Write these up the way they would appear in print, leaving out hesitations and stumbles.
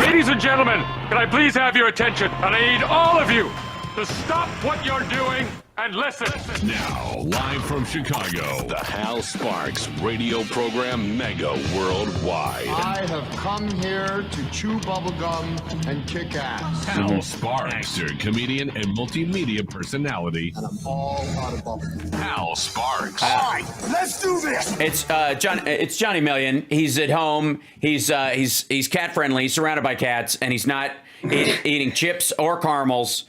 Ladies and gentlemen, can I please have your attention? And I need all of you to stop what you're doing and listen. Now, live from Chicago, the Hal Sparks radio program mega worldwide. I have come here to chew bubblegum and kick ass. Hal Sparks, your comedian and multimedia personality. And I'm all out of bubblegum. Hal Sparks. All right, let's do this. It's Johnny Million. He's at home. He's cat friendly. He's surrounded by cats, and he's not eating chips or caramels.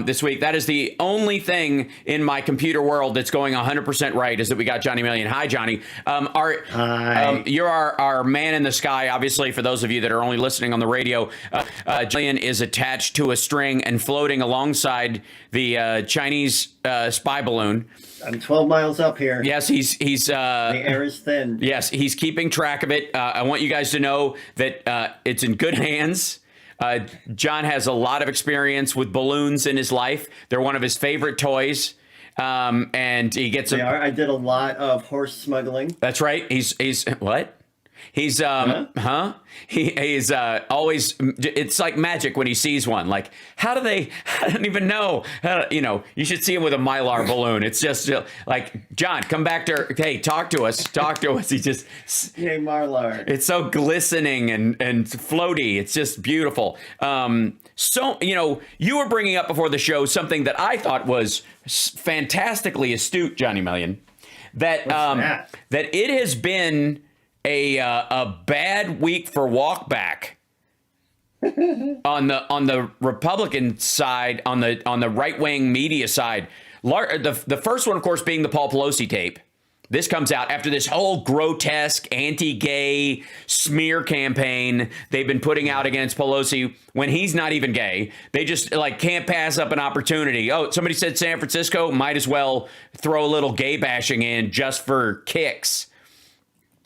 This week. That is the only thing in my computer world that's going 100% right, is that we got Johnny Million. Hi, Johnny. Hi. You're our man in the sky, obviously, for those of you that are only listening on the radio. Million is attached to a string and floating alongside the Chinese spy balloon. I'm 12 miles up here. Yes, he's the air is thin. Yes, he's keeping track of it. I want you guys to know that it's in good hands. John has a lot of experience with balloons in his life. They're one of his favorite toys. And he gets They are. I did a lot of horse smuggling. That's right. He's what? He's he's always, it's like magic when he sees one. Like, I don't even know. You should see him with a Mylar balloon. It's just like, John, come back to, hey, talk to us. He just, Yay, Marlar. it's so glistening and floaty. It's just beautiful. So, you were bringing up before the show something that I thought was fantastically astute, Johnny Million, that it has been a bad week for walkback on the Republican side, on the right-wing media side. The first one, of course, being the Paul Pelosi tape. This comes out after this whole grotesque anti-gay smear campaign they've been putting out against Pelosi when he's not even gay. They just can't pass up an opportunity. Oh, somebody said San Francisco, might as well throw a little gay bashing in just for kicks.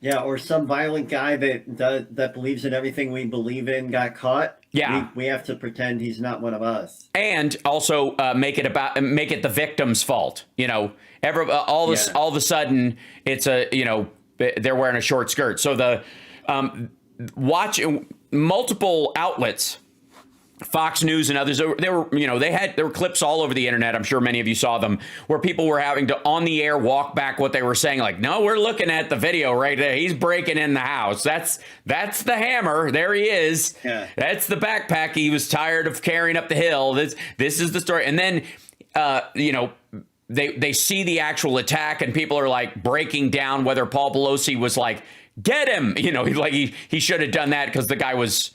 Yeah, or some violent guy that believes in everything we believe in got caught. Yeah, we have to pretend he's not one of us, and also make it the victim's fault. All of a sudden it's they're wearing a short skirt. So the watch multiple outlets, Fox News and others, there were clips all over the internet. I'm sure many of you saw them, where people were having to on the air walk back what they were saying. Like, no, we're looking at the video right there. He's breaking in the house. That's the hammer. There he is. Yeah. That's the backpack he was tired of carrying up the hill. This is the story. And then, they see the actual attack, and people are like breaking down whether Paul Pelosi was like, get him. He should have done that because the guy was,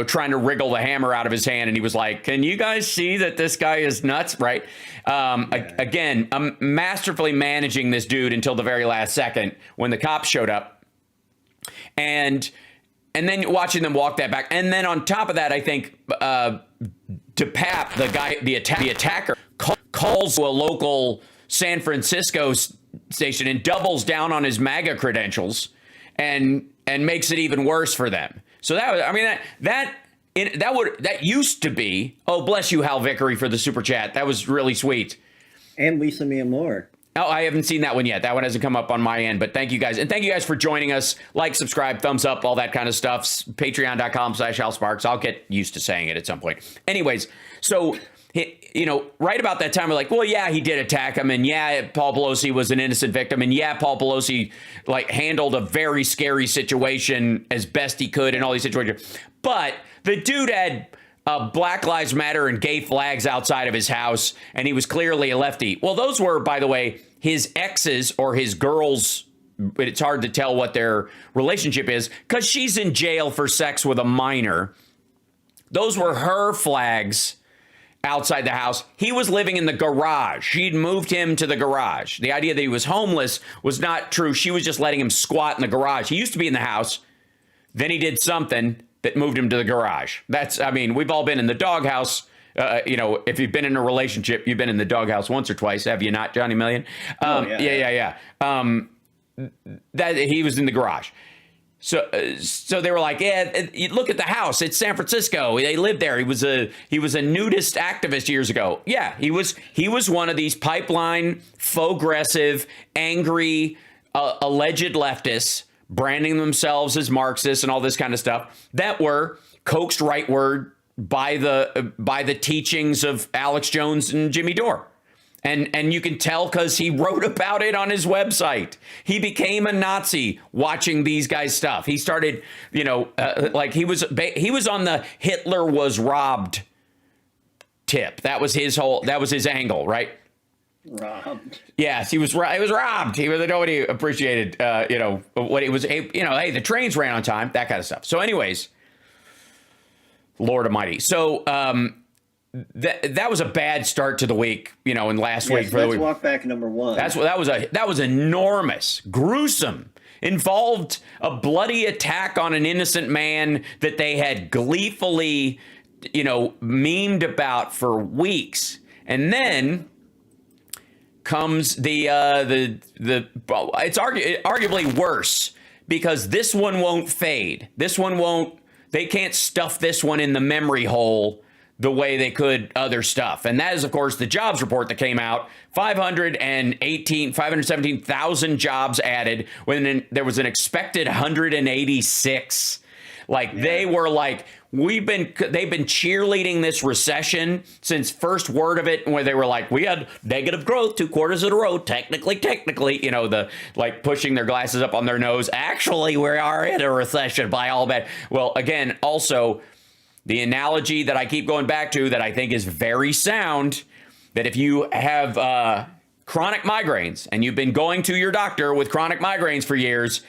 trying to wriggle the hammer out of his hand. And he was like, can you guys see that this guy is nuts? Right. Again, I'm masterfully managing this dude until the very last second when the cops showed up. And then watching them walk that back. And then on top of that, I think DePape, the attacker, calls to a local San Francisco station and doubles down on his MAGA credentials and makes it even worse for them. So that used to be, oh, bless you, Hal Vickery, for the super chat. That was really sweet. And Lisa Mia Moore. Oh, I haven't seen that one yet. That one hasn't come up on my end, but thank you guys. And thank you guys for joining us. Like, subscribe, thumbs up, all that kind of stuff. Patreon.com/Hal Sparks. I'll get used to saying it at some point. Anyways, so, right about that time, we're like, well, yeah, he did attack him. And yeah, Paul Pelosi was an innocent victim. And yeah, Paul Pelosi handled a very scary situation as best he could in all these situations. But the dude had Black Lives Matter and gay flags outside of his house, and he was clearly a lefty. Well, those were, by the way, his exes or his girls. It's hard to tell what their relationship is because she's in jail for sex with a minor. Those were her flags outside the house. He was living in the garage. She'd moved him to the garage. The idea that he was homeless was not true. She was just letting him squat in the garage. He used to be in the house. Then he did something that moved him to the garage. We've all been in the doghouse. If you've been in a relationship, you've been in the doghouse once or twice, have you not, Johnny Million? Yeah. That he was in the garage. So they were like, yeah, look at the house. It's San Francisco. They lived there. He was a nudist activist years ago. Yeah, he was one of these pipeline, faux-aggressive, angry, alleged leftists. branding themselves as Marxists and all this kind of stuff that were coaxed rightward by the teachings of Alex Jones and Jimmy Dore. And you can tell because he wrote about it on his website. He became a Nazi watching these guys' stuff. He started, like he was on the Hitler was robbed tip. That was his angle, right? Robbed. Yes, he was robbed. Nobody appreciated, what it was. Hey, the trains ran on time, that kind of stuff. So anyways, Lord Almighty. So, that was a bad start to the week, in last week. Let's walk back number one. That was enormous, gruesome, involved a bloody attack on an innocent man that they had gleefully, memed about for weeks, and then comes it's arguably worse because this one won't fade. They can't stuff this one in the memory hole the way they could other stuff. And that is, of course, the jobs report that came out. 517,000 jobs added when there was an expected 186. They were like, they've been cheerleading this recession since first word of it, where they were like, we had negative growth 2 quarters in a row. Technically, pushing their glasses up on their nose. Actually, we are in a recession by all bet. Well, again, also, the analogy that I keep going back to that I think is very sound, that if you have chronic migraines and you've been going to your doctor with chronic migraines for years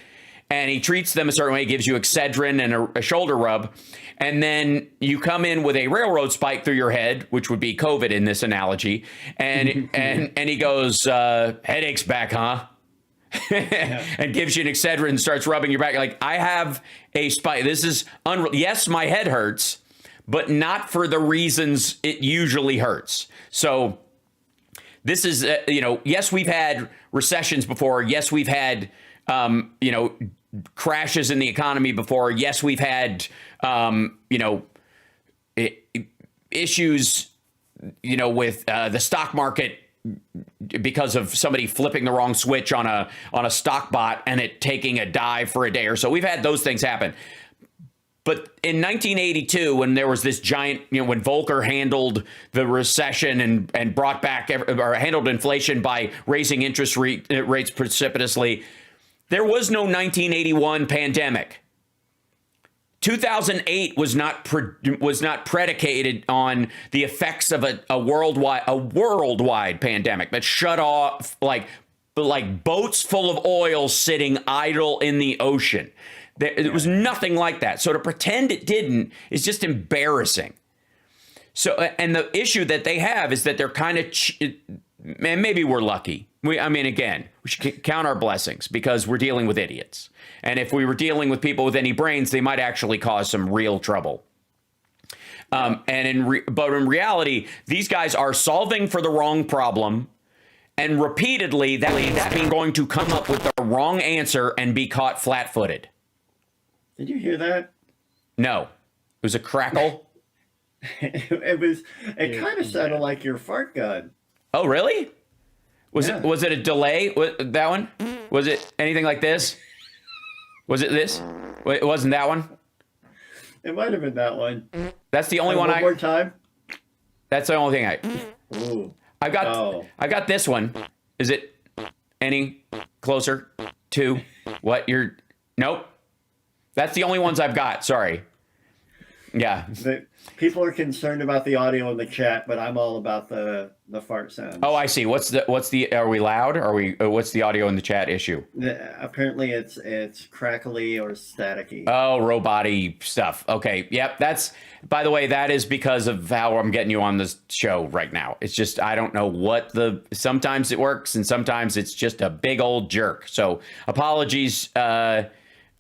and he treats them a certain way, gives you Excedrin and a shoulder rub, and then you come in with a railroad spike through your head, which would be COVID in this analogy, and and he goes, headache's back, huh? And gives you an Excedrin and starts rubbing your back. Like, I have a spike. This is unreal. Yes, my head hurts, but not for the reasons it usually hurts. So this is, yes, we've had recessions before. Yes, we've had, crashes in the economy before. Yes, we've had, issues, with the stock market because of somebody flipping the wrong switch on a stock bot and it taking a dive for a day or so. We've had those things happen. But in 1982, when there was this giant, when Volcker handled the recession and brought back or handled inflation by raising interest rates precipitously, there was no 1981 pandemic. 2008 was not predicated on the effects of a worldwide pandemic that shut off like boats full of oil sitting idle in the ocean. There was nothing like that. So to pretend it didn't is just embarrassing. So, and the issue that they have is that they're kind of, and maybe we're lucky. Again, we should count our blessings because we're dealing with idiots. And if we were dealing with people with any brains, they might actually cause some real trouble. But in reality, these guys are solving for the wrong problem. And repeatedly, that means going to come up with the wrong answer and be caught flat-footed. Did you hear that? No. It was a crackle. It kind of sounded like your fart gun. Oh, really? Was it a delay? That one? Was it anything like this? Was it this? It wasn't that one? It might have been that one. That's the only one One more time? That's the only thing Ooh. I got this one. Is it any closer to what you're... Nope. That's the only ones I've got. Sorry. Yeah. People are concerned about the audio in the chat, but I'm all about the fart sounds. Oh, I see. What's the? Are we loud? What's the audio in the chat issue? Apparently, it's crackly or staticky. Oh, robot-y stuff. Okay. Yep. By the way, that is because of how I'm getting you on this show right now. It's just I don't know sometimes it works and sometimes it's just a big old jerk. So apologies.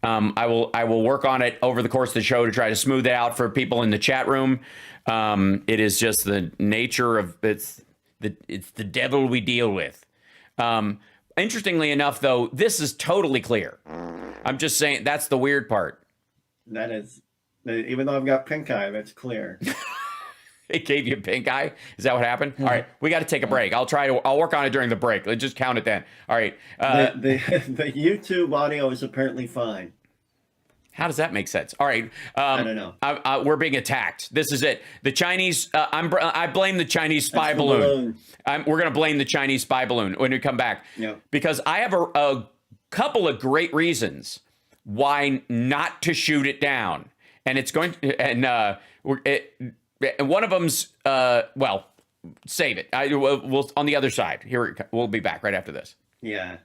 I will work on it over the course of the show to try to smooth it out for people in the chat room. It is just the nature of it's the devil we deal with. Interestingly enough, though, this is totally clear. I'm just saying that's the weird part. That is, even though I've got pink eye, that's clear. It gave you pink eye? Is that what happened? All right, we got to take a break. I'll work on it during the break. Let's just count it then. All right. The YouTube audio is apparently fine. How does that make sense? All right. I don't know. We're being attacked. This is it. The Chinese, I blame the Chinese spy balloon. We're going to blame the Chinese spy balloon when we come back. Yep. Because I have a couple of great reasons why not to shoot it down. And it's going to, and one of them's, well, save it. We'll on the other side. We'll be back right after this. Yeah.